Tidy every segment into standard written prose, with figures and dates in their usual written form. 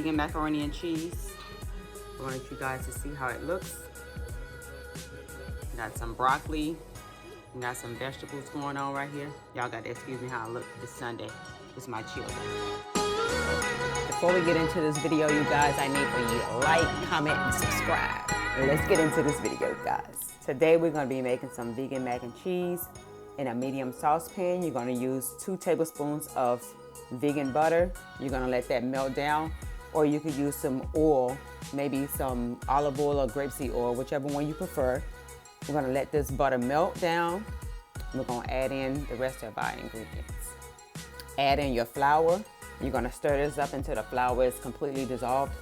vegan macaroni and cheese. I wanted you guys to see how it looks. Got some broccoli. We got some vegetables going on right here. Y'all got to excuse me how I look this Sunday. It's my chill day. Before we get into this video, you guys, I need for you to like, comment, and subscribe. Let's get into this video, guys. Today we're going to be making some vegan mac and cheese. In a medium saucepan, you're going to use 2 tablespoons of vegan butter. You're going to let that melt down, or you could use some oil, maybe some olive oil or grapeseed oil, whichever one you prefer. We're going to let this butter melt down. We're going to add in the rest of our ingredients. Add in your flour. You're going to stir this up until the flour is completely dissolved.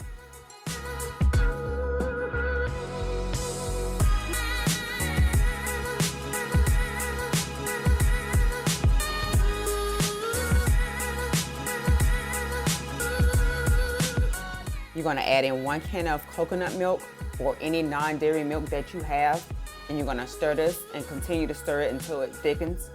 You're going to add in 1 can of coconut milk or any non-dairy milk that you have, and you're going to stir this and continue to stir it until it thickens.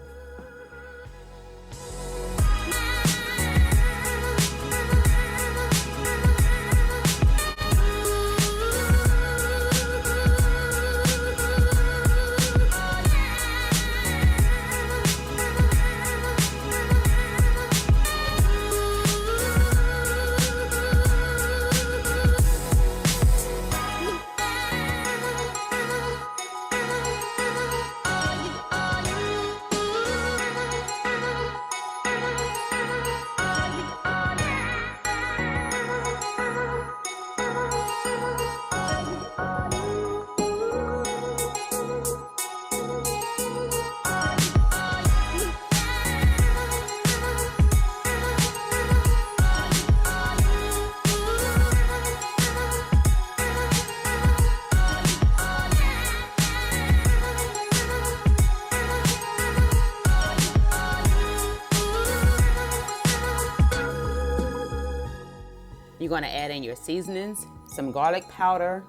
You're going to add in your seasonings, some garlic powder,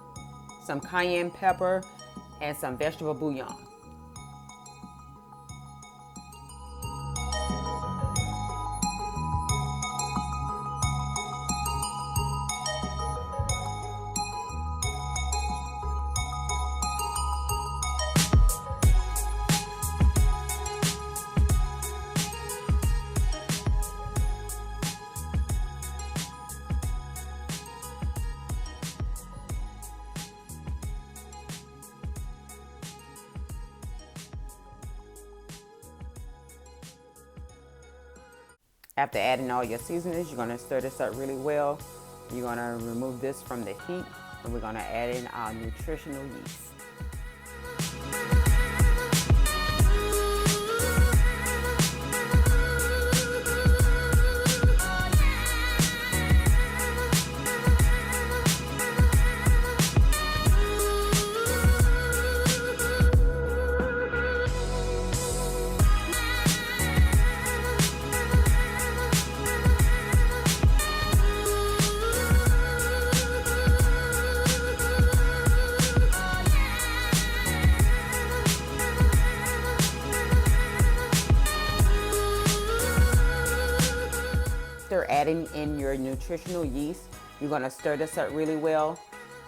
some cayenne pepper, and some vegetable bouillon. After adding all your seasonings, you're going to stir this up really well. You're going to remove this from the heat, and we're going to add in our nutritional yeast. After adding in your nutritional yeast, you're going to stir this up really well.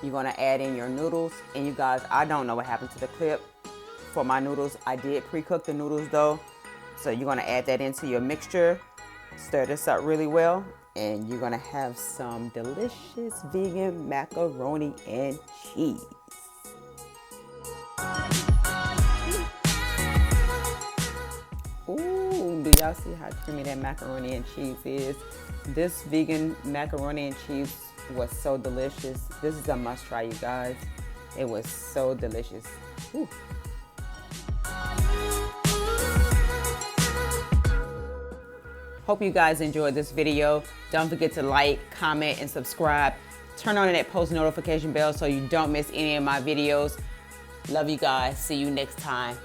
You're going to add in your noodles, and you guys, I don't know what happened to the clip for my noodles. I did pre-cook the noodles though, so you're going to add that into your mixture. Stir this up really well, and you're going to have some delicious vegan macaroni and cheese. Ooh, do y'all see how creamy that macaroni and cheese is? This vegan macaroni and cheese was so delicious. This is a must try, you guys. It was so delicious. Ooh. Hope you guys enjoyed this video. Don't forget to like, comment, and subscribe. Turn on that post notification bell so you don't miss any of my videos. Love you guys. See you next time.